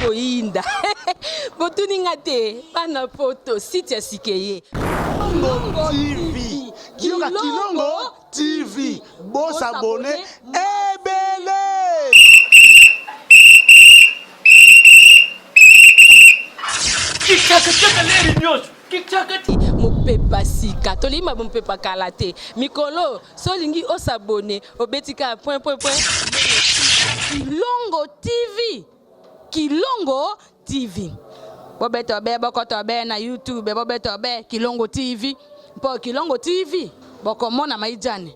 koinda. Botuninga te, pana poto, site sikeye. Kilongo TV. Kilongo TV. Bon s'abonner. Ebele. Mopepa sika tolima mopepa kalate mikolo solingi osabone obetika point Kilongo TV bobeto be bokoto be na YouTube bobeto be Kilongo TV po Kilongo TV bokomona maijane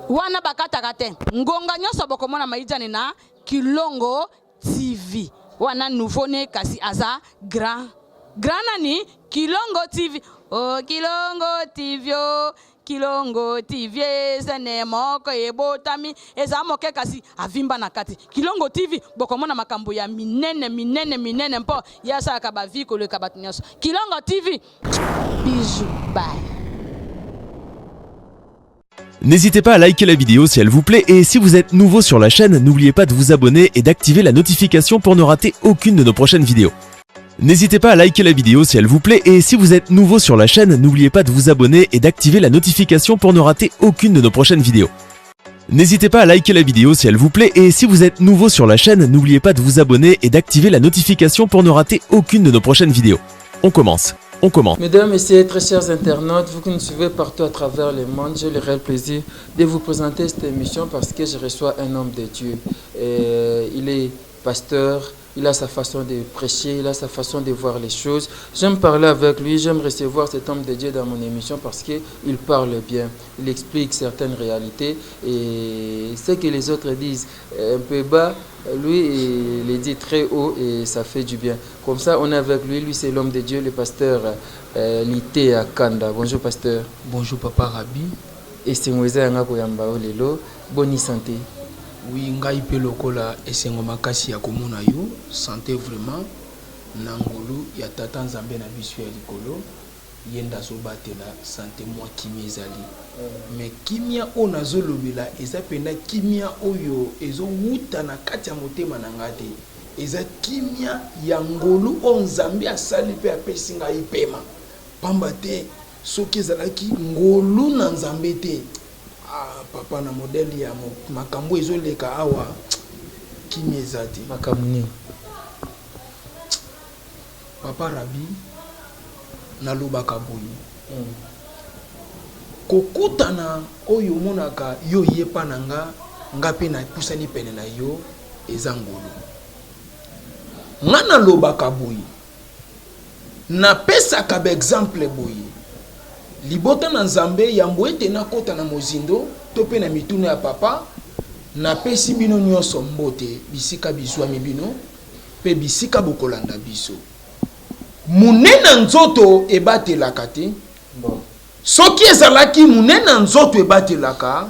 wana bakataka te ngonga nyoso bokomona maijane na Kilongo TV wana nouveau ne kasi aza grand nani Kilongo TV. Oh Kilongo TV, oh Kilongo TV, zene moko ebotami eza moke kasi avimba na kati. Kilongo TV bokomona makambo ya minene mpo yasa akaba viko le kabatunyaso. Kilongo TV. Bisous, bye. N'hésitez pas à liker la vidéo si elle vous plaît et si vous êtes nouveau sur la chaîne, n'oubliez pas de vous abonner et d'activer la notification pour ne rater aucune de nos prochaines vidéos. N'hésitez pas à liker la vidéo si elle vous plaît et si vous êtes nouveau sur la chaîne, n'oubliez pas de vous abonner et d'activer la notification pour ne rater aucune de nos prochaines vidéos. N'hésitez pas à liker la vidéo si elle vous plaît et si vous êtes nouveau sur la chaîne, n'oubliez pas de vous abonner et d'activer la notification pour ne rater aucune de nos prochaines vidéos. On commence. Mesdames, Messieurs, très chers internautes, vous qui nous suivez partout à travers le monde, j'ai le réel plaisir de vous présenter cette émission parce que je reçois un homme de Dieu. Il est pasteur, il a sa façon de prêcher, il a sa façon de voir les choses. J'aime parler avec lui, j'aime recevoir cet homme de Dieu dans mon émission parce qu'il parle bien, il explique certaines réalités et ce que les autres disent un peu bas, lui il les dit très haut et ça fait du bien. Comme ça on est avec lui, lui c'est l'homme de Dieu, le pasteur Lité à Kanda. Bonjour pasteur. Bonjour papa Rabi. Et c'est moi lelo, bonne santé. Oui, ngai pe lokola esengo makasi ya komona yo, santé vraiment nangolu ya tata nzambe na biso ya likolo, yenda zo batela santé moi kimia ezali. Mais kimia on azolobela eza pena kimia oyo ezo wuta na kati ya motema na ngate. Eza kimia ya ngolu o nzambe asali pe apesi ngai pema. Pamba te soki ezalaki ngolu na nzambe te. Papa na modèle ya makambo ezoleka awa kimi ezati makamuni papa Rabi nalobaka boyi kokutana oyo monaka yo yepa nanga ngape na pusani pene na yo ezangolo ngana lobaka boyi na pesa ka exemple boyi libota na nzambe yambo ete na kota na mozindo to pe na mituna ya papa na pesi bino nyonso mbote bisika bizwami bino pe bisika bokolanda biso munena nzoto ebatelaka te soki ezalaki munena nzoto ebatelaka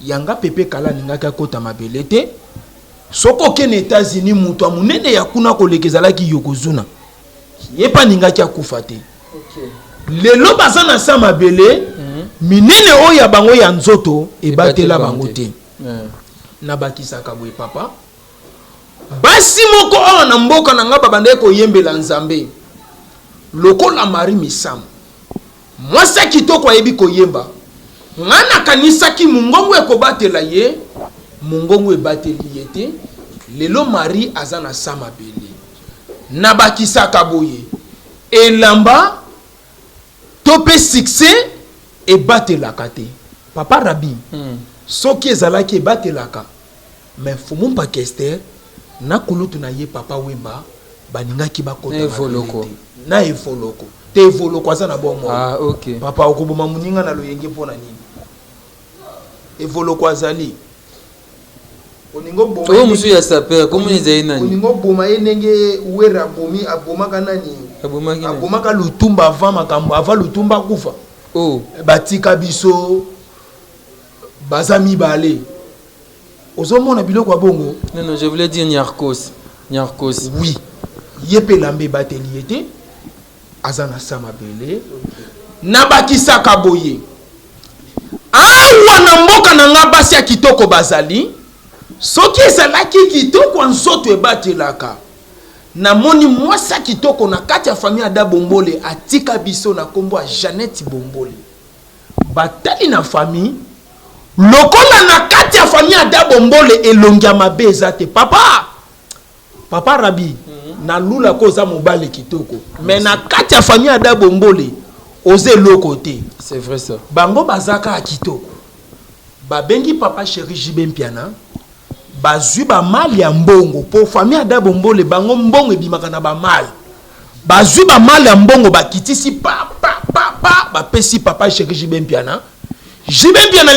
yanga pepe kala ningaki akota mabele te soko okene États-Unis mutu munene ya kuna koleka ezalaki yokozuna yepa ningaki akufa te. Lelo baza na sa mabele minene oya bango ya nzoto ebatela bango te na bakisaka boye papa basi moko awa na mboka na nga babande koyembela nzambe lokola mari misamu mwasa kitoko ayebi koyemba ngana kanisaki mungongo ekobatela ye mungongo ebateli ye te lelo mari aza na sa mabele na bakisaka boye elamba tope succès et batelaka te papa Rabi soki ezalaki batelaka mais fumu pa kester na kulutu na ye papa Wemba baningaki bakota na evoloko te evoloko aza na bon ah OK papa okoboma muninga na loyenge pona nini evoloko azali oningo boma oyo musu ya saper comme ni zaina oningo boma yenenge wera bomi aboma kanani abomaka lutumba avant makambo avant lutumba kufa batika biso bazami bale ozomona biloko ya bongo non je voulais dire Nyarkos oui yepe lambe bateli ete azana sama bele na bakisaka boye awa na mboka na nga basi ya kitoko bazali soki ezalaki kitoko nzoto ebatelaka na moni mwasa kitoko na kati ya famille Ada Bombole atika biso na kombo ya Jeannette Bombole batali na famille lokola na kati ya famille Ada Bombole elongi ya mabe ezate papa Rabi na lula koza mobale kitoko mais na kati ya famille Ada Bombole oze lokote c'est vrai ça bango bazaka kitoko babengi papa chéri Jibe Mpiana bazwi ba mal ya mbongo po famille Ada Bombole bango mbongo ebimaka na ba mal bazwi ba mal ya mbongo bakitisi ba pesi papa chéri Jibe Mpiana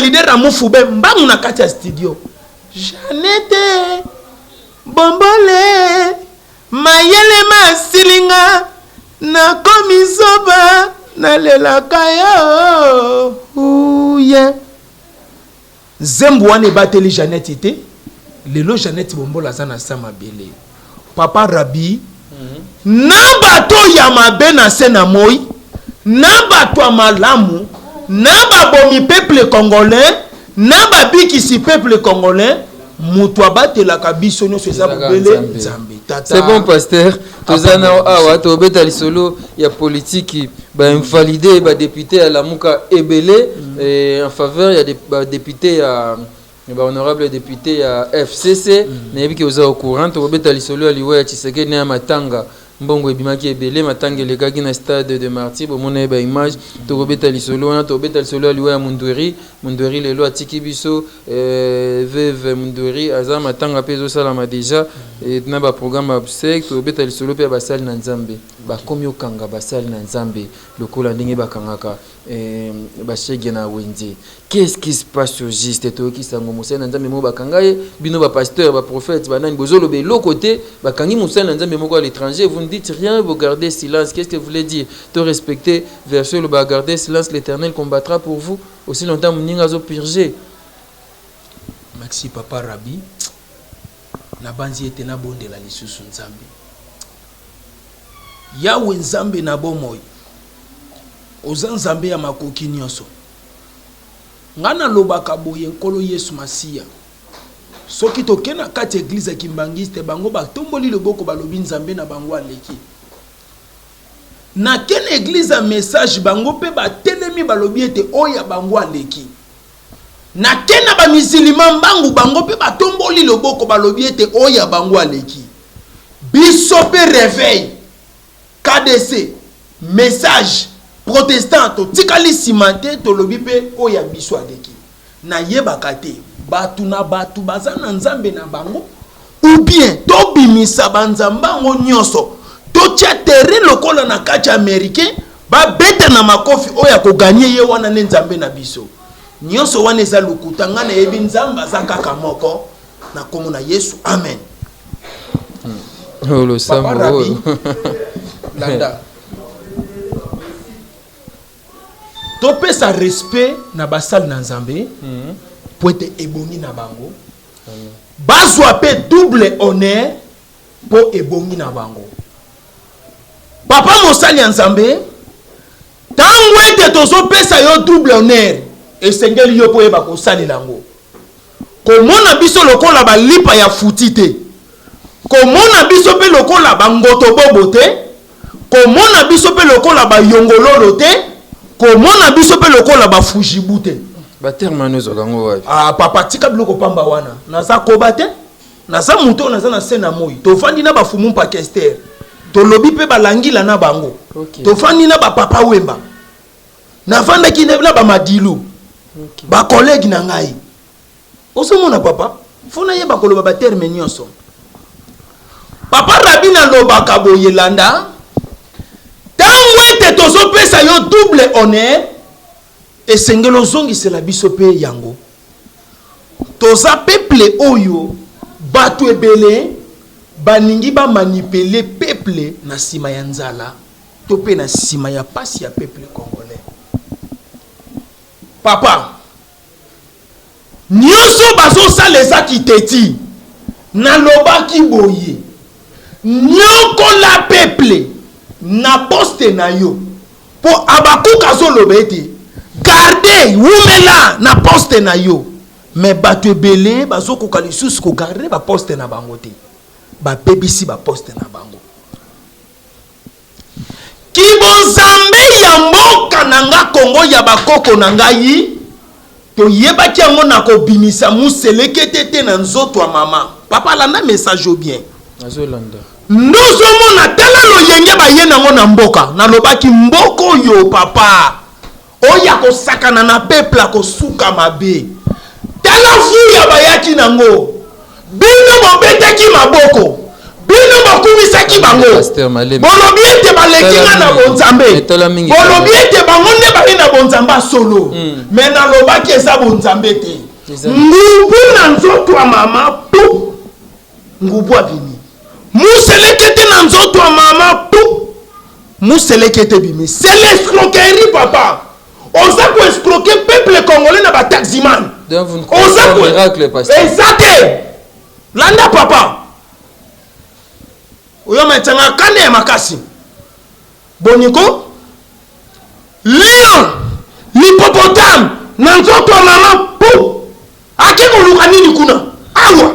leader na mufube mbangu na kati ya studio Jeannette Bombole mayele masilinga na komisoba na lelaka yo yeah. Zembu wane bateli Jeannette ite lelo Jeannette Bombole azana sama bele papa Rabi na bato ya mabe na sena moi na bato malamu na babomi peuple congolais na babikisi peuple congolais mutu abatelaka biso nyonso eza bobele Nzambe tata c'est bon pasteur tozana awa tobeta lisolo ya politique ba invalider ba député à la muka ebele en faveur ya ba député ya ba honorable député ya FCC na yebiki oza au courant tobeta lisolo ya liwa ya Tshisekedi na matanga mbongo ebimaki ebele matanga elekaki na stade de Martyr bomona ba image tobeta lisolo na tobeta lisolo ya liwa ya Mundweri lelo atiki biso veuve Mundweri aza matanga pe zo sala déjà na ba programme obsèque tobeta lisolo pe ba sali na Nzambe ba komi okanga ba sali na Nzambe lokola ndenge bakangaka ba shege na wenze qu'est-ce qui se passe au juste to ki sango musana na Nzambe mo bakanga ye bino ba pasteur ba prophète ba nani bozolo be lokote bakangi musana na Nzambe moko à l'étranger vous ne dites rien vous gardez silence qu'est-ce que vous voulez dire to respecter verset le ba garder silence l'Éternel combattra pour vous aussi longtemps mninga zo purger merci papa Rabi na banzi ete na bonde la lisusu Nzambe yawe Nzambe na bomoi oza Nzambe ya makoki nyonso ngana lobaka boye nkolo Yesu Masiya soki tokena kati église kimbangiste bango batomboli loboko balobi Nzambe na bango aleki na kene église message bango pe batelemi balobi ete oya bango aleki na kena ba musulman bangu bango pe batomboli loboko balobi ete oya bango aleki biso pe réveil KDC message protestant to tikali simante to lobi pe oya biso aleki na yebaka te batu na batu baza na Nzambe na bango ou bien to bimisa banzambango nyonso to tia terrain lokola na kati américain ba beta na makofi oya ko gagner ye wana ne Nzambe na biso nyonso wana eza lukuta ngana yebi Nzambe aza kaka moko na komo na Yesu amen. Oh le sambo landa topesa respect na basali na Nzambe po ete ebongi na bango bazwa pe double honneur po ebongi na bango papa mosali ya Nzambe tango ete tozopesa yo double honneur esengeli yo po yeba kosali lango komona biso lokola balipa ya futi te komona biso pe lokola bangoto bobo te komona biso pe lokola bayongololo te komona biso pe lokola bafujibu te batermano zogango wapi papa tika biloko pamba wana naza koba te naza muto naza na sena moi tofandi na bafumu pakester tolobi pe balangila na bango tofandi na bapapa wemba navandaki na bamadilu bakolege na ngai osomona papa fona yeba koloba baterme nyonso papa Rabi na lobaka boye landa tango ete tozopesa yo double honneur esengelo zongisela biso pe yango toza peuple oyo bato ebele baningi ba manipuler peuple na sima ya nzala to pe na sima ya pasi ya peuple congolais papa nyonso bazosala ezaki teti na lobaki boye nyokola peuple na poste na yo po abakuka zoloba ete garde wumela na poste na yo mais bato ebele bazokoka lisusu kogarde baposte na bango te bapebisi baposte na bango kibonzambe ya mboka na nga Kongo ya bakoko na ngai toyebaki yango na kobimisa muselekete te na nzoto ya mama. Papa landa message au bien. Azolanda. Ndozomona tala loyenge baye nango na mboka nalobaki mboko yo papa oya kosakana na peuple akosuka mabe tala vuya bayaki nango bino bobetaki maboko bino bokumisaki bango bolobi ete balekinga na bonzambe bolobi ete bango nde bali na bonzambe solo me nalobaki eza bonzambe te ngubu na nzoto ya mama pu ngubu avini muselekete na nzoto ya mama pu muselekete bimi c'est l'escroquerie papa oza ko escroquer peuple congolais na ba taximan oza ko miracle pasteur exacte landa papa oyo metanga kane ya makasi boniko lion l'hippopotame na nzoto ya mama pu akiko luka nini kuna awa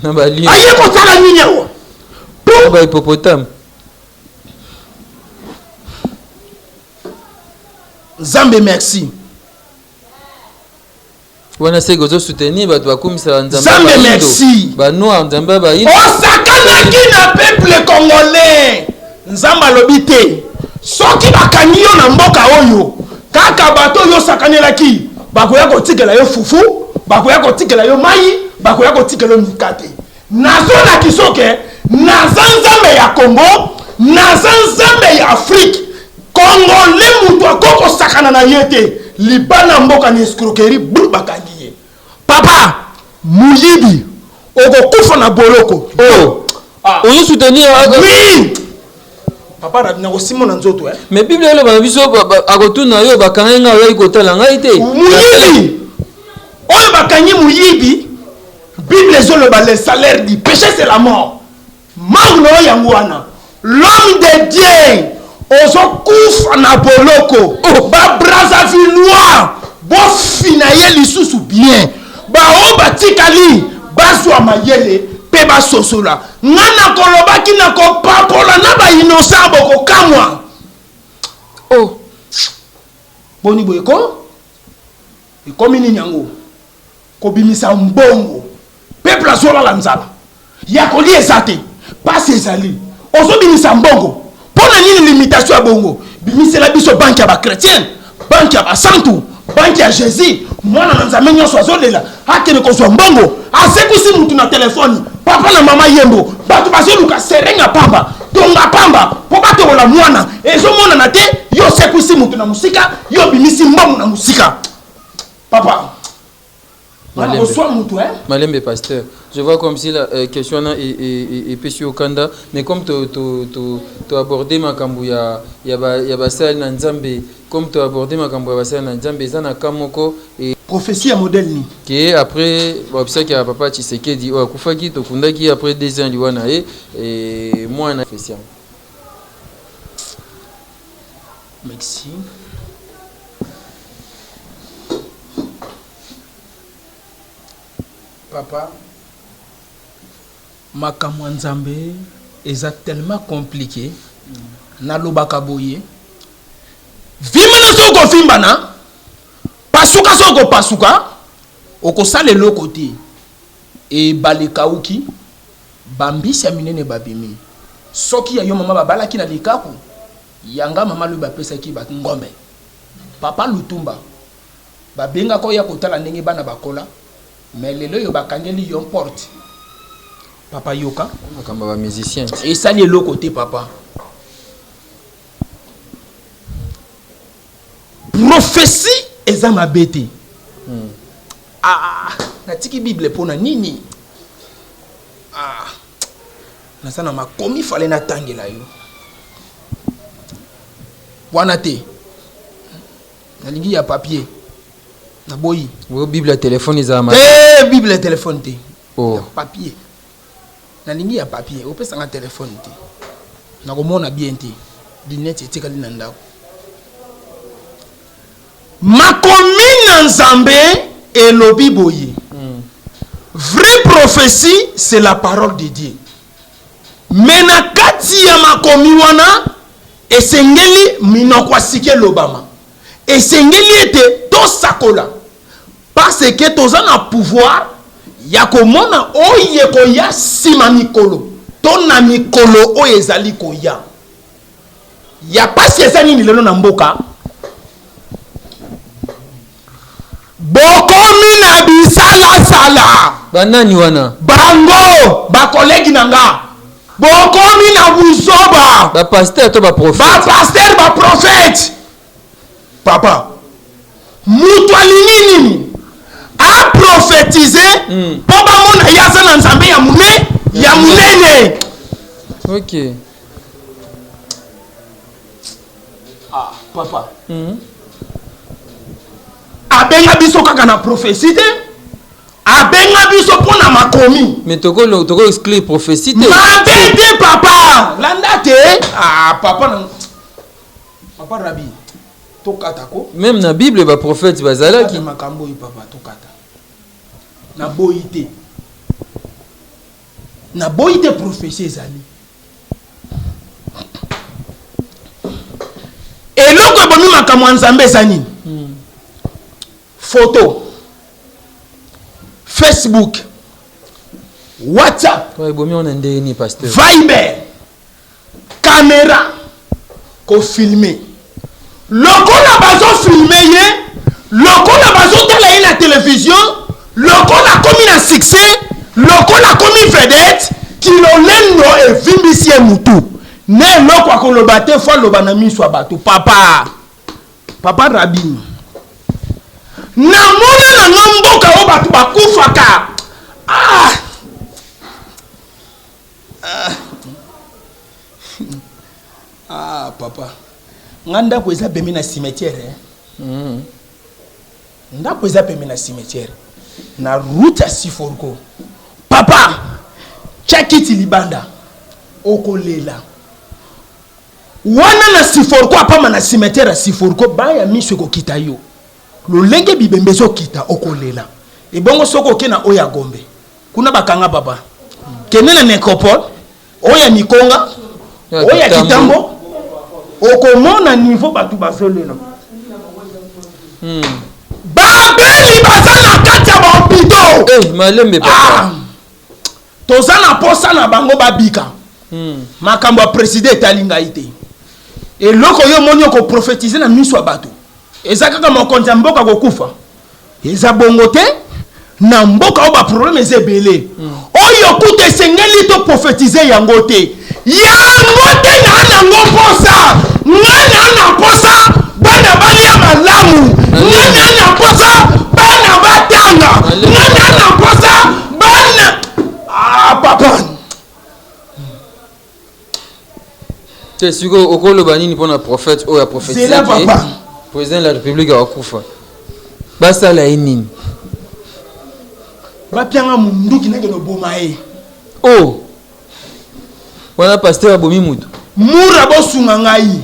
na ba lion aye ko sala nini awa ba hippopotame Nzambe merci wana sego zo soutenir ba to akumisa Nzambe merci ba noir Nzambe ba ina osakanaki na peuple congolais Nzambe alobi te soki bakangi yo na mboka oyo kaka bato yo sakanelaki bakoya kotikela yo fufu bakoya kotikela yo mai bakoya kotikela yo mikate nazona kisoke naza Nzambe ya Congo naza Nzambe ya Afrique Congolais mutu akoko sakana na yete libana mboka ni escroquerie bulu bakangi ye papa muyibi okokufa na boloko oyo soutenir oui papa na kosimo na nzoto mais bible ele ba biso akotuna yo bakanga yo ikotala ngai te muyibi oyo bakangi muyibi bible zoloba le salaire du péché c'est la mort mangu no yango wana l'homme de Dieu ozokufa na boloko ba Brazzaville bo finaye lisusu bien ba o batikali bazwa mayele pe ba sosola ngana kolobaki na kopapola na ba innocent boko kamwa boni boyeko ikomi ni nyango kobimisa mbongo peuple azola la nzala ya koli ezate pasi ezali ozobimisa mbongo pona nini limitation ya bongo bimisela biso banque ya ba chrétienne banque ya ba santu banque ya Jésus mwana na nzambe nyonso azolela akene kozwa mbongo asekusi mutu na telefone papa na mama yembo bato bazoluka serenga pamba tonga pamba po batokola mwana ezomona na te yo sekusi mutu na musika yo bimisi mbongo na musika papa Malembe pasteur, je vois comme si la question est péché au Kanda, mais comme tu as abordé ma kambouya, il y a basal na Nzambe, comme tu as abordé ma kambouya basal na Nzambe, ça na kamoko et prophétie à modèle ni. Qui après, ça qui a papa Tshisekedi, oh kufaki to kundaki après 2 ans liwana et moi na prophétie. Merci. Papa, makambo ya Nzambe eza tellement compliqué nalobaka boye vimana soko fimbana pasuka soko pasuka okosala eloko te ebalekauki bambisi ya minene babimi soki ya yo mama babalaki na likaku yanga mama lo bapesaki ngombe papa Lutumba babengaka oya kotala ndenge bana bakola mais lelo yo bakangeli yo porte papa yoka makamba ba musicien et ça les lo côté papa prophétie eza mabete natiki bible pona nini nasana makomi fale na tangela yo wana te nalingi ya papier na boyi wo bible téléphone za ma bible téléphone te ya papier nalingi ya papier opesa nga téléphone te nakomona bien te lunette etikali na ndako makomi na Nzambe elobi boye vraie prophétie c'est la parole de Dieu mais na kati ya makomi wana esengeli minoko asike lobama esengeli ete tosakola parce que toza na pouvoir ya komona oye koya sima mikolo to na mikolo oyo ezali koya ya pasi eza nini lelo na mboka bokomi na bisalasala banani wana bango bakolegi na nga bokomi na buzoba bapaster to bapaster baprofete papa mutu alingi nini aprofetize mpo bamona ye aza na nzambe ya munene ok papa abenga biso kaka na prophétie te abenga biso mpo na makomi mais toko exclure prophétie te mabe te papa landa te papa rabi tokata ko même na bible baprophète bazalaki makambo oyo papa tokata naboyi te prophétie ezali eloko ebomi makambo ya nzambe eza nini photo Facebook WhatsApp ebomi ona ndeni pasteur Viber caméra ko filmer lokola bazofilme ye lokola bazotala ye na télévision lokola komi na succès lokola komi vedette kilolendo evimbisi ye mutu ne eloko akoloba te fo aloba na miso ya bato papa rabini namoni nango mboka oyo bato bakufaka papa nga ndako eza pembe na cimetière ndako eza pembe na cimetière na route ya Siforko papa chakiti libanda okolela wana na Siforko apama na cimetière ya Siforko baya miso ekokita yo lolenge bibembe ezokita okolela ebongo soko oke na oya Gombe kuna bakanga papa kende na nécropole oya Mikonga oya Kitambo okomona niveau bato bazolela babeli baza na kati ya bahopito malembe papa toza na posa na bango babika makambo ya président etali ngai te eloko yo moni okoprofetize na miso ya bato eza kaka mokonzi ya mboka kokufa eza bongo te na mboka oyo baproblème eza ebele oyo kuta esengeli toprofetize yango te yango te naa nango mposa nga naa na mposa bana balia malamu nga naa na mposa bana batanga nga naa na mposa bana papa te siko okoloba nini mpona prophète oyo aprophétise papa président de la république awakufa basala ye nini bapianga munduki nakende oboma ye wana pasteur abomi mutu mura bosunga ngai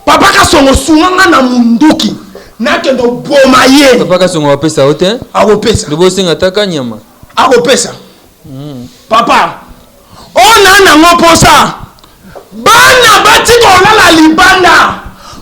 papa kasongo sunga nga na munduki nakende oboma ye papa kasongo bapesa yo te akopesa lobosenga taka nyama akopesa papa ona nango mposa bana batika olala libanda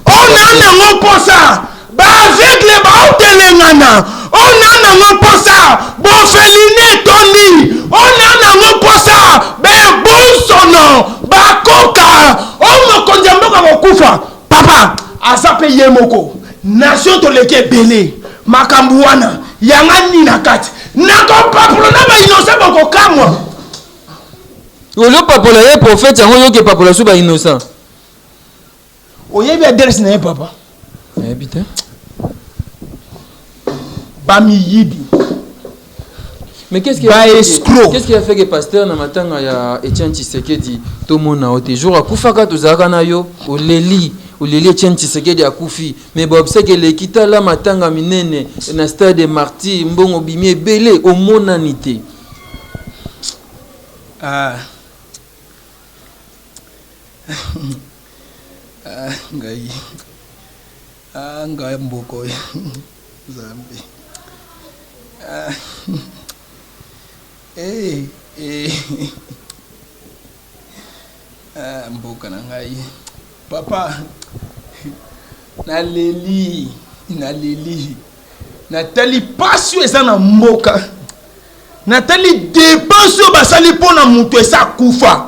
ona nango mposa baaveugle baotelengana ona nango mposa bofeline etondi ona nango mposa bebonsono bakoka o mokonzi ya mboka kokufa papa aza mpe ye moko nation toleki ebele makambo wana yanga nini na kati nakopapola na bainose bokokamwa olopapola ye prophète yango yoki epapola so bainnocent oyebi adresse na ye papa nayebi te bamiyibi mais qu'est-ce qui a fait que pasteur na matanga ya Etienne Tshisekedi tomona ote jour akufaka tozalaka na yo oleli Etienne Tshisekedi akufi mais baobseke lekita la matanga minene na stade de Martyrs mbongo bimi ebele omonani te ngai mboko zambi mboka na ngai Papa, naleli. Natali passion eza na mboka. Natali dépense yo basali pona mutu esa kufa.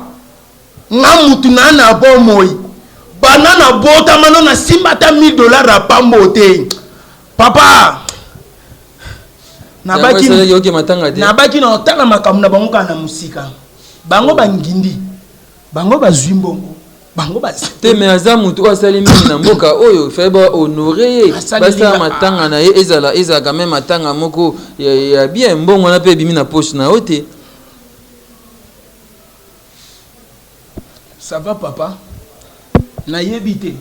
Nga mutu na bomoi. Banana bota mano na simba ta $1000 a pambote. Papa. Nabaki na otala makamu na bango kana musika. Bango bangindi. Bango bazwimbongo. Bango basi. Te me azamutu asali mingi na mboka oyo feba honorer basa matanga na ye ezala quand même matanga moko ya bien mbongo na pe bimi na poche na ote. Ça va papa? Na yebite.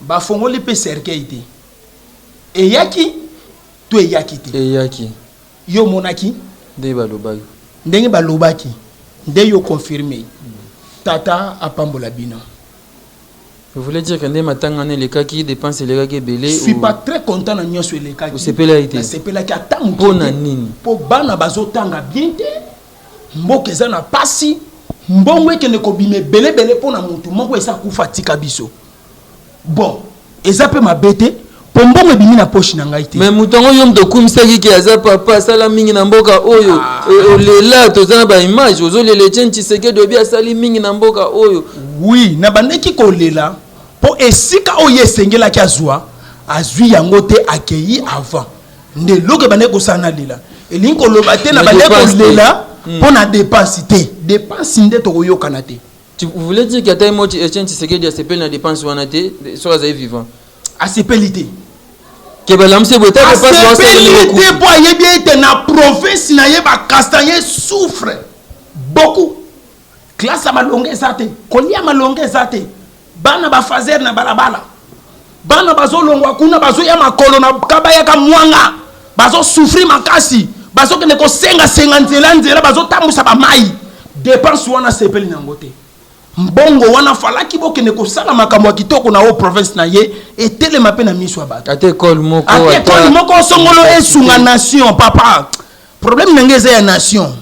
Ba fongoli pe cercueil te. Eyaki to eyaki te. Eyaki. Yo monaki de balobaki. Ndenge balobaki. Nde yo confirmer. Tata apambola bino. Vous voulez dire que matanga ne le kaki dépense le kaki belé. Je suis pas très content na nyoso le kaki. Ou sepela été. Sepela ki atamu. Pona nini. Po bana bazotanga bien te. Mboka eza na pasi. Mbongo ekende ko bime belé pona mutu moko esa kufa tika biso. Bon, eza pe mabete. Pombongo ebimi na poche na ngai te. Mais mutongo yom to kumisaki ki aza papa sala mingi na mboka oyo. Olela tozana ba image ozo lele tchenchi seke de bia sali mingi na mboka oyo. Oui, na bandeki ko lela po esika oyo esengela ki azwi yango te accueilli avant. Nde loke bande ko sana lela. Elingi ko loba te na bande ko lela po na dépense te. Dépense nde to yoka te. Vous voulez dire qu'il y a tellement de tchenchi seke de sepel na dépense wana te sur azaï vivant. A sepelité. Asepelité pour y bien na province na yeba castagne souffre beaucoup. Classe à malongue zate, kolia malongue zate. Bana ba fazer na balabala. Bana bazo longwa kuna bazo ya makolo na kabaya ka mwanga. Bazo souffrir makasi. Bazo kene ko senga nzela bazo tambusa ba mai. Dépense wana sepeli na ngote. Mbongo wana falaki bokene ko sala makambo kitoko na o province na ye etele mape na miso abato ate école moko songolo esunga nation papa problème nangeza ya nation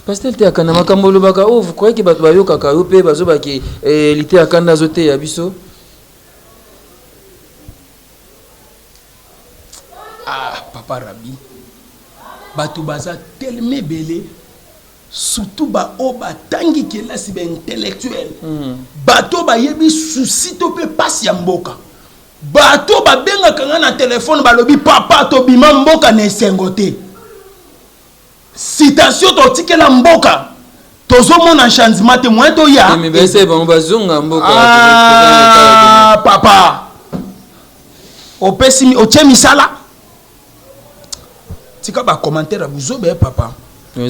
parce que te akana makambo lobaka oh vous croyez que bato bayoka ka yope bazo baki lité akanda zote ya biso papa Rabi bato baza tellement belé surtout ba oba tangi kelasi ba intellectuel bato ba yebi souci to pe pasi ya mboka bato ba benga kanga na téléphone ba lobi papa to bima mboka na esengote citation to tikela mboka tozo mona changement te moins to ya mais bese ba bazunga mboka papa opesi o chemi sala tika ba commentaire vous be papa. Voilà,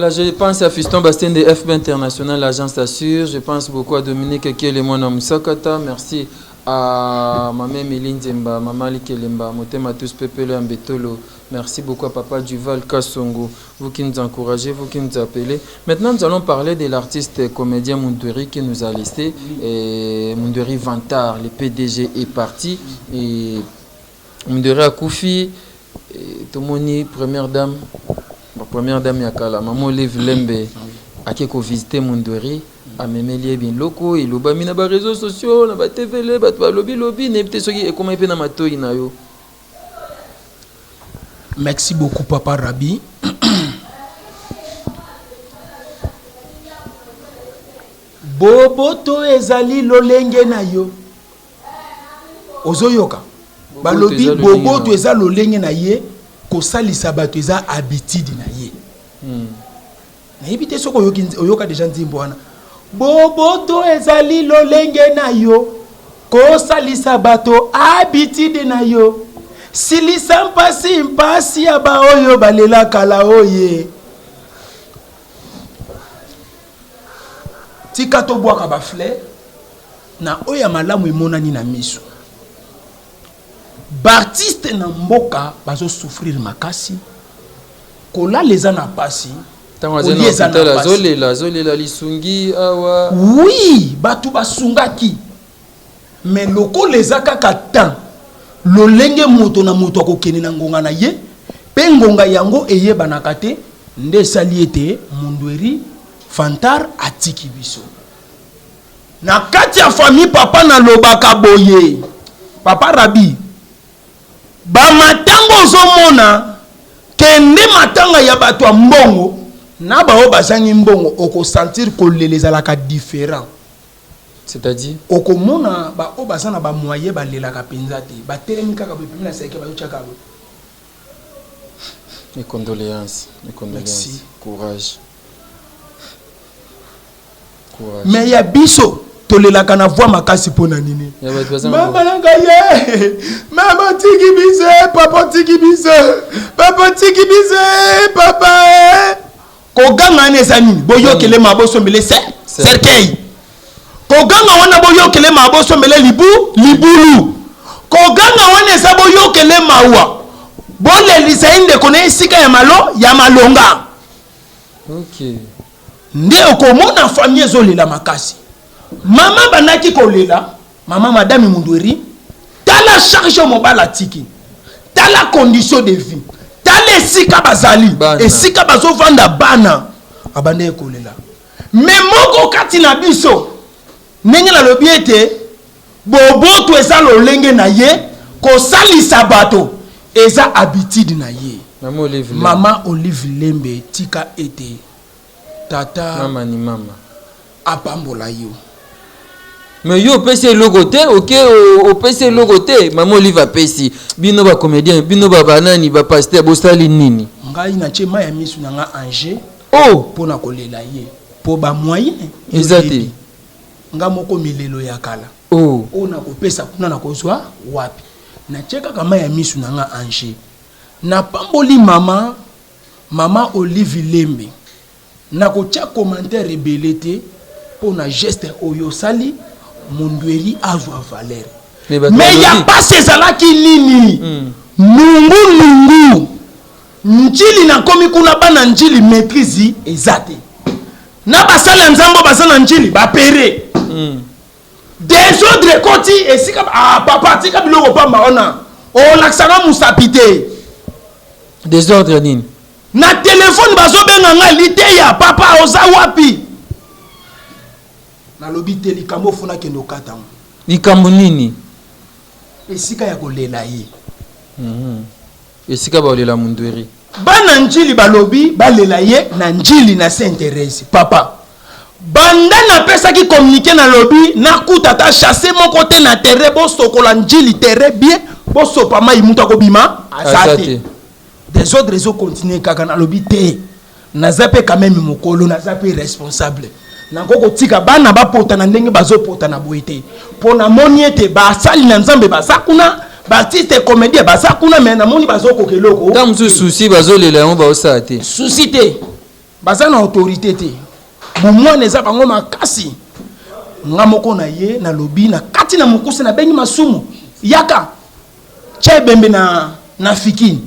je pense à Fiston Bastien de FB International, l'agence assure. Je pense beaucoup à Dominique Kielemona Moussakata. Merci à Maman Méline Zemba, Maman Likelemba, Motema tous Pepele Ambetolo. Merci beaucoup à Papa Duval Kassongo, vous qui nous encouragez, vous qui nous appelez. Maintenant, nous allons parler de l'artiste comédien Munduri qui nous a laissé. Munduri Vantard, le PDG est parti. Et Munduri Akoufi. Tomoni première dame yakala maman Olive Lembe akeko visiter Munduri amemeli bien loko et loba mina ba réseaux sociaux na ba TV ba lobby ne peut soki e comment epena matoi na yo. Merci beaucoup papa Rabi. Boboto ezali lolenge na yo ozoyoka balobi boboto eza lolenge na ye ko salisa bato eza habitude na ye na yebite soko oyoka deja nzimbo wana boboto ezali lolenge na yo ko salisa bato habitude na yo silisa mpasi ya ba oyo balela kala oye tika to bwaka ba fleur na oya malamu emonani na miso. Bartiste na mboka bazo souffrir makasi kola leza na pasi zolela lisungi awa oui batu basungaki mais loko leza kaka temps lolenge moto na moto akokene na ngonga na ye pe ngonga yango eyebanaka te nde sali ete Munduri Fantar atiki biso na kati ya famille papa na lobaka boye papa Rabi ba matango ozomona kende matanga ya bato ya mbongo na bao bazangi mbongo oko sentir kolelezalaka différent. C'est-à-dire okomona ba o bazana ba moyen ba lelaka penza te ba telemi kaka bepimi na seke ba yochaka. Mes condoléances. Merci. Courage. Mais ya biso tolelaka na voix makasi pona nini. Mama nanga ye. Mama tiki bise, papa tiki bise. Papa tiki bise, papa. Koganga nezani boyokele maboso mbele cercueil. Koganga wana boyokele maboso mbele libulu. Koganga wana eza boyokele mawa. Bole lisainde kone sika ya malonga. OK. Nde okomona famille ezolela makasi. Mama banaki kolela, mama madame Mundweri, tala charge mobala tiki. Tala condition de vie. Tala esika bazali, esika bazo vanda bana. Abande kolela. Mais moko kati na biso. Ndenge na lobi ete bobo to eza lolenge na ye ko salisa bato eza habitude na ye. Mama Olive Lembe tika ete tata mama ni mama apambola yo. Mais yo pesi logoté, OK, au pesi logoté, maman Olive a pesi. Bino ba comédien, bino ba banani, ba pasteur, bo sali nini. Ngai na chema ya misu na nga Angers. Oh, pona kolela ye. Po ba moyen ezate. Nga moko milelo ya kala. Oh, ona kopesa kuna na kozwa wapi. Na cheka kama ya misu na nga Angers. Na pamboli mama Olive Lembe. Na kocha commentaire rebelete pona geste oyo sali Mundweri azwa valeur. Mais ya pas ezalaki nini? Nungu. Njili na komi kuna bana njili maîtrise ezate. Na basala nzambo basala njili ba pere. Des autres koti esika papa tika biloko pamba ona. O laksanga musapite. Des ordres nini? Na téléphone bazo benga nga lite ya papa oza wapi? Na lobi te likambo funa kendo katamu. Likambo nini? Esika ya kolela ye. Esika ba olela Mundweri. Bana njili balobi balela ye na njili na Saint-Thérèse. Papa. Banda na pesa ki communiquer na lobi na kutata chasser mon côté na terre bo sokola njili terre bien bo sopa mai mutu akobima azate. Des autres réseaux continuent kaka na lobi te. Na zape quand même mokolo na zape responsable. Na koko tika bana ba pota na ndenge bazo pota na boité. Pona moniete ba sali na nzambe ba sakuna ba artiste comédien ba sakuna mais na moni bazo kokeloko. Tam su souci bazo lela on ba osate. Souci te. Baza na autorité te. Mumwa neza bango makasi. Nga moko na ye na lobi na kati na mukuse na bengi masumu. Yaka. Chebembe na fikini.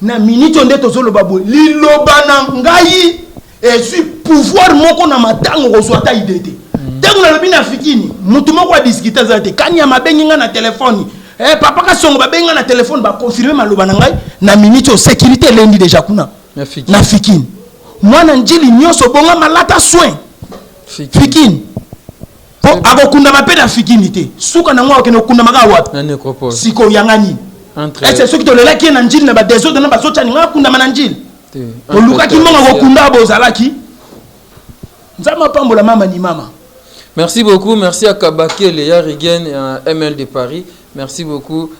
Na minute onde tozoloba bo liloba na ngai et pouvoir moko na matango kozwata idete. Tango na lobi na fikini mutu moko a discuter zate kani ya mabengi nga na telefone. Papa ka songo ba benga na telefone ba confirmer maloba na ngai na minute o sécurité lendi déjà kuna. Na fikini. Mwana njili nyoso bonga malata soin. Fikini. Po akokunda mapeda fikini te. Suka na ngwa okeno kunda maga wapi? Na nécropole. Siko yangani. Est-ce que tu le laki na njili na ba des autres na ba socha nga kunda mananjili? To luka ki monga kokunda bozalaki. Nzama pambola mama ni mama. Merci beaucoup, merci à Kabake, Léa Rigen et à ML de Paris. Merci beaucoup.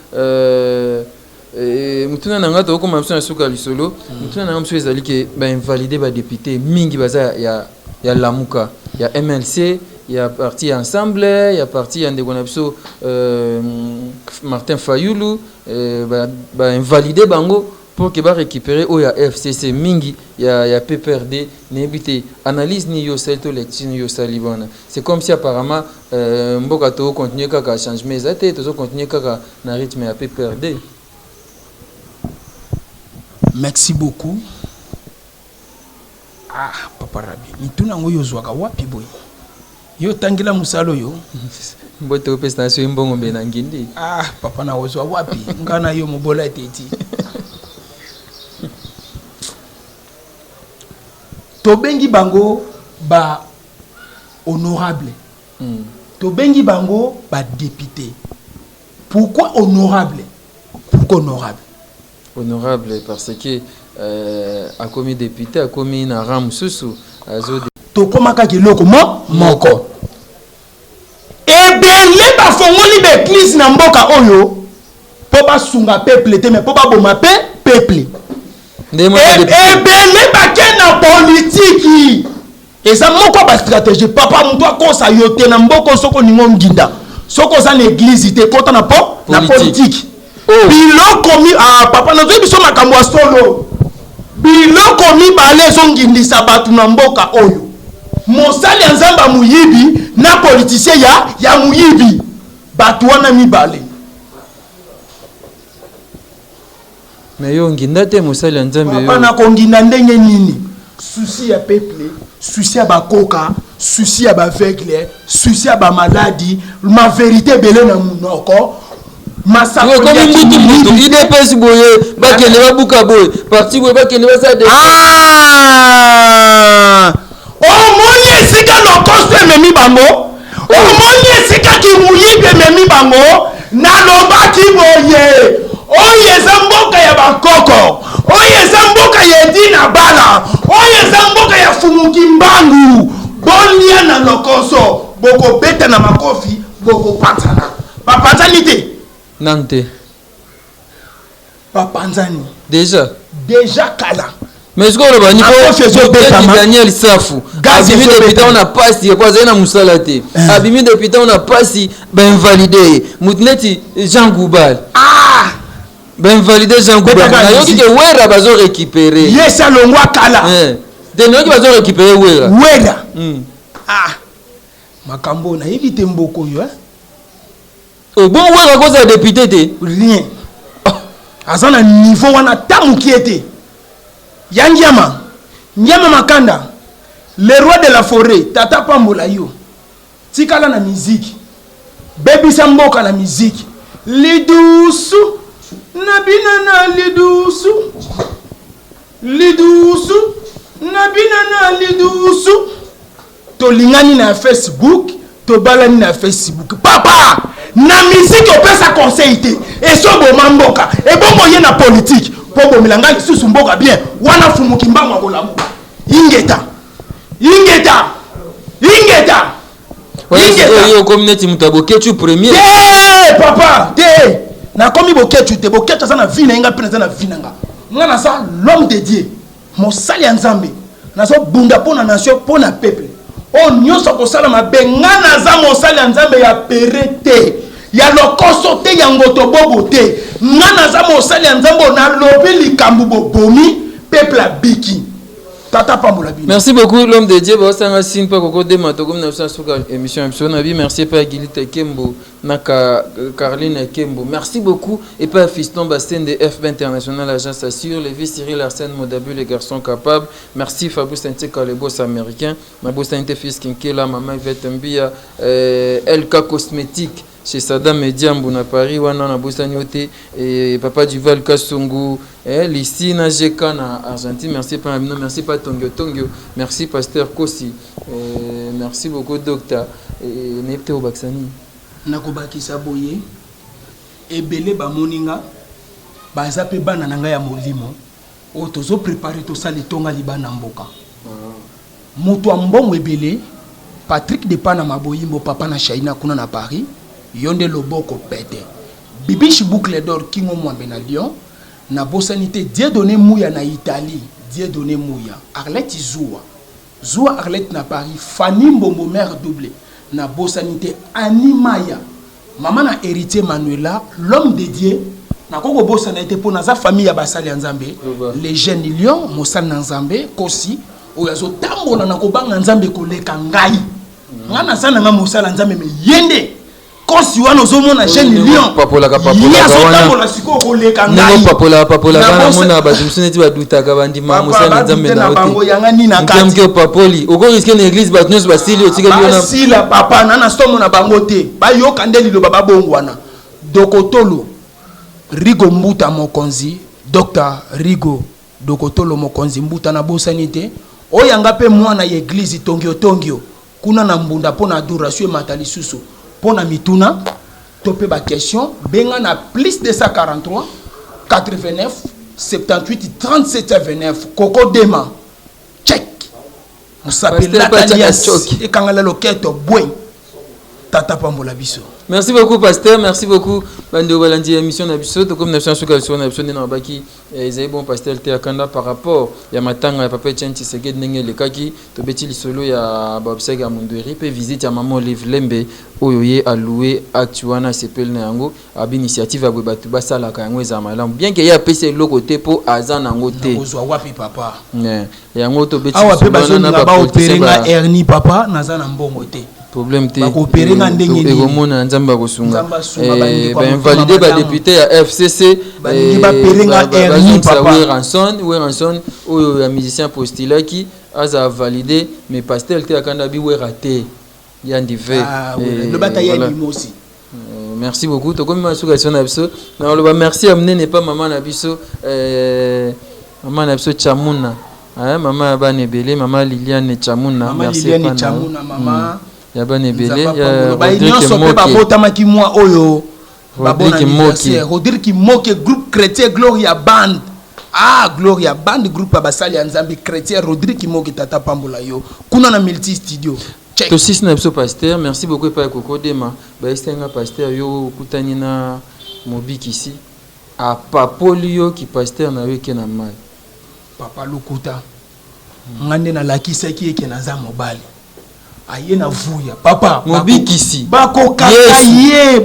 Mutuna nanga to ko mamso na suka lisolo. Mutuna nanga mso ezali ke ba invalider ba député mingi baza ya Lamuka, ya MLC, ya parti ensemble, ya parti ya ndeko na biso Martin Fayulu ba invalider bango pour que ba récupérer o ya FCC mingi ya PPRD n'ébité analyse ni yo selto lecture yo salibana. C'est comme si apparemment mboka to continuer kaka changement ezate to continuer kaka na rythme ya PPRD. Merci beaucoup. Ah, Papa Rabi. Mituna ngo yozwaka wapi boy? Yo tangila musalo yo. Mbote opesta so mbongo be na ngindi. Ah, papa na wozwa wapi? Ngana yo mobola eteti. Tobengi bango ba honorable tobengi bango ba député. Pourquoi honorable? Pourquoi honorable? Honorable parce que a commis député, a commis na ram susu azo to komaka kiloko moko. Ebele ba fongoli be église na mboka oyo po ba sunga peuple te mais po ba boma peuple. Ebele ba kena politique. Eza moko ba stratégie papa muto akosa yote na mboko soko ningo nginda. Soko za na église te kota na politique. Biloko mi papa na zo biso makambo solo. Biloko mi bale zongindisa batu na mboka oyo. Mosali ya nzamba muyibi na politicien ya muyibi. Batu wana mi bale. Mais yo nginda te mosali ya nzambe yo. Papa na konginda ndenge nini? Souci ya peuple, souci ya bakoka, souci ya baveugle, souci ya ba maladie, ma vérité belé na munoko. Masako comme mutu IDPS boye bakene babuka boye parti boye bakene basade omoni esika lokoso ememi bango omoni esika kimuyibi ememi bango nalobaki boye oyo eza mboka ya bakoko oyo eza mboka ya Edina Bala oyo eza mboka ya Fumuki Mbangu bolia na lokoso bokobeta na makofi bokopatana bapatani te Nante. Papanzani. Déjà kala. Mais ce qu'on a dit, Daniel Safou. Abimi député on a pas si quoi ça na musalate. Abimi député on a pas si ben validé. Mutneti Jean Goubal. Ben validé Jean Goubal. Na yo ki wera bazo récupérer. Yes alongwa kala. De no ki bazo récupérer wera. Makambo na éviter mboko yo. Bon ouais à cause de député te rien azana niveau wana tamu kiete yangiama nyama makanda le roi de la forêt tata pambola yo tikala na musique baby samboka na musique lidusu nabina na lidusu nabina na lidusu tolingani na Facebook tobalani na Facebook papa na musique opesa conseil te esobo mamboka ebongo ye na politique pobo milanga lisusu mboka bien wana Fumuki Mbangu akolamu ingeta yo communauté mutabokechu premier papa te na komi bokechu te bokechu za na vie na inga pena za na vie nanga ngana sa l'homme de Dieu mosali ya nzambe na so bunda pona nation pona peuple o nyonso kosala mabe ngana za mosali ya nzambe ya perete ya lokoso te ya ngoto bobo te ngana za mosali ya nzambe na lobi likambu bobomi peuple abiki tata pambola bino. Merci beaucoup l'homme de Dieu basanga sin pa koko de mato comme na suka émission episode bi merci pa Gilite Kembo naka Caroline Kembo merci beaucoup et pas fiston Bastien de FB International agence assure les vies Cyril Arsène Modabu les garçons capables merci Fabrice Nteka le boss américain ma boss fils Kinkela maman Yvette Mbia LK cosmétique chez Sadam Mediambo na Paris wana na bosani ote et papa Duval Kassungu Lissi na Jeka na Argentine merci pas merci pas Tongyo merci pasteur Kosi merci beaucoup docteur Nepte Obaksani nakobakisa boye ebele ba moninga baza pe bana nanga ya molimo o tozo préparer to sali tonga libana mboka mutu ambongo ebele Patrick de Pana Maboyimbo papa na Shaina kuna na Paris yonde loboko pete Bibiche Boucle d'Or Kingo Mwambe na Lyon na bosanité Dieu donné Mouya na Italie Dieu donné Mouya Arlette Zoua Arlette na Paris Fanny Mbombo mère doublée na bosanité Animaya maman na héritier Manuela l'homme de Dieu na koko bosanité pour naza famille ya basali ya Nzambe les jeunes Lyon mosali na Nzambe kosi oyazo tambola na kobanga Nzambe koleka ngai ngana sana nga mosala Nzambe me yende kosi wana ozomona jeune lion papola wana siko koleka ngai papola kana mona bazumsuneti badutaka bandima mosala Nzambe na bango yanga ni na kati mke papoli oko risque na église batnos basili otika liona basila papa nana stomo na bango te bayoka ndeli lo baba bongwana dokotolo Rigo Mbuta mokonzi Dr Rigo dokotolo mokonzi Mbuta na bosanité oyanga pe mwana ya église tongio kuna na mbunda pona adoration matali susu pona mituna topé ba question benga na plus de 143 89 78 37 29 Koko Dema check musapela alias et kangala loketo boy tata pambola biso. Merci beaucoup pasteur, merci beaucoup bando balandi émission na biso to comme nation sur sur na biso na baki ezai bon pasteur te akanda par rapport ya matanga ya papa Tchanti Seged ndenge le kaki to beti lisolo ya babsega mundweri pe visite ya maman Olive Lembe oyo ye alloué actuana sepel na yango ab initiative ya batu basala ka yango za malamu bien que ya pese lo côté po azana ngo te ozwa wapi papa yango to beti awa pe bazona na ba opérer nga hernie papa nazana mbongo te problème te bakopere nga ndenge ni egomona nzamba kosunga ba invalider ba député ya FCC ba pere nga hernie papa Ranson oyo ya musicien postilaki aza validé mais pastel te akanda bi we raté yandi ve le bataille ya limosi. Merci beaucoup to comme masukation na biso na lo ba merci amné n'est pas maman na biso maman na biso Chamuna maman ba nebele maman Liliane Chamuna merci Liliane Chamuna maman ya banebele ya Rodrigue Moke babotamaki mwa oyo Rodrigue Moke groupe chrétien Gloria Band Gloria Band groupe basali ya Nzambi chrétien Rodrigue Moke tata pambola yo kuna na multi studio check to six na episode pasteur merci beaucoup pa Koko Dema ba estenga pasteur yo kutani na mobiki ici a papolio ki pasteur na weke na mai papa lukuta ngande na lakisa ki eke na za mobali aye na vuya papa mobikisi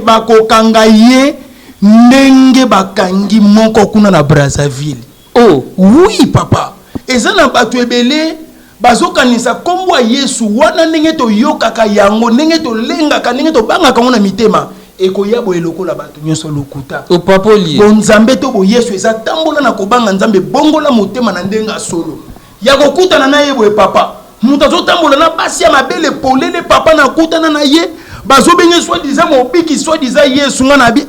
bakokanga ye ndenge bakangi moko kuna na Brazzaville. Oh oui papa eza na bato ebele bazokanisa kombo Yesu wana ndenge to yokaka yango ndenge to lengaka ndenge to bangaka ngona mitema ekoya bo elokola bato nyonso lokuta o papoli bon Nzambe to bo Yesu eza tambola na kobanga Nzambe bongola motema na ndenga solo ya kokutana na ye bo papa muta zotambola na basi ya mabele polele papa na kutana na ye bazo benye soi disant mobiki soi disant Yesu ngana bi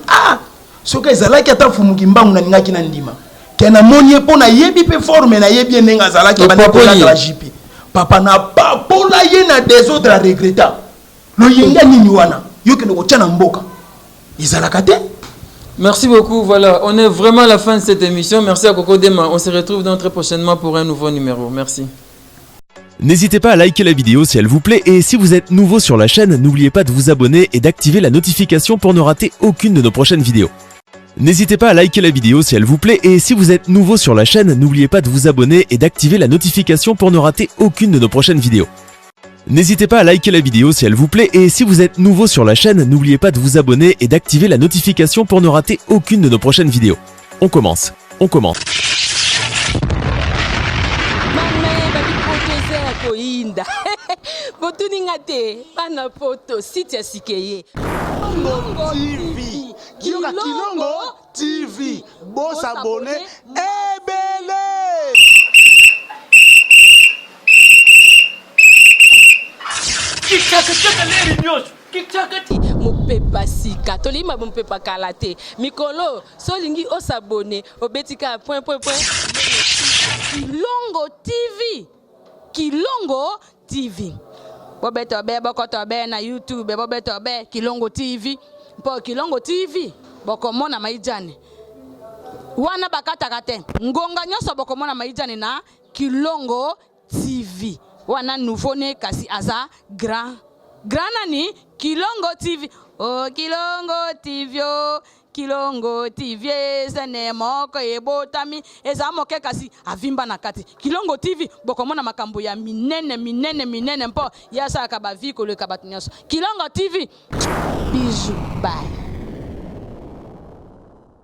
soka ezalaki ata fumuki mbangu na ningaki na ndima kena monye pona yebi pe forme na yebi nenga zalaki bana kola la jipi papa na papola ye na des autres à regretter lo yenga nini wana yoke no kochana mboka izalaka te. Merci beaucoup, voilà, on est vraiment à la fin de cette émission. Merci à Koko Dema, on se retrouve donc très prochainement pour un nouveau numéro. Merci. N'hésitez pas à liker la vidéo si elle vous plaît et si vous êtes nouveau sur la chaîne, n'oubliez pas de vous abonner et d'activer la notification pour ne rater aucune de nos prochaines vidéos. N'hésitez pas à liker la vidéo si elle vous plaît et si vous êtes nouveau sur la chaîne, n'oubliez pas de vous abonner et d'activer la notification pour ne rater aucune de nos prochaines vidéos. N'hésitez pas à liker la vidéo si elle vous plaît et si vous êtes nouveau sur la chaîne, n'oubliez pas de vous abonner et d'activer la notification pour ne rater aucune de nos prochaines vidéos. On commence. Koinda botuninga te bana poto site ya sikeye Kilongo TV Kilongo TV bosabone ebele kikaka leri nyosho kikakati mopepa sika tolima mopepa kala te mikolo solingi osabone obetika point Kilongo TV bobeto be bokoto be na YouTube bobeto be Kilongo TV mpo Kilongo TV bokomona maijane wana bakataka te ngonga nyoso bokomona maijane na Kilongo TV wana nouveau ne kasi aza grand nani Kilongo TV Kilongo TV Kilongo TV zene moko ebotami eza moke kasi avimba na kati Kilongo TV bokomona makambo ya minene mpo yasa ka ba vie ko le kabatunyaso Kilongo TV bisous bye.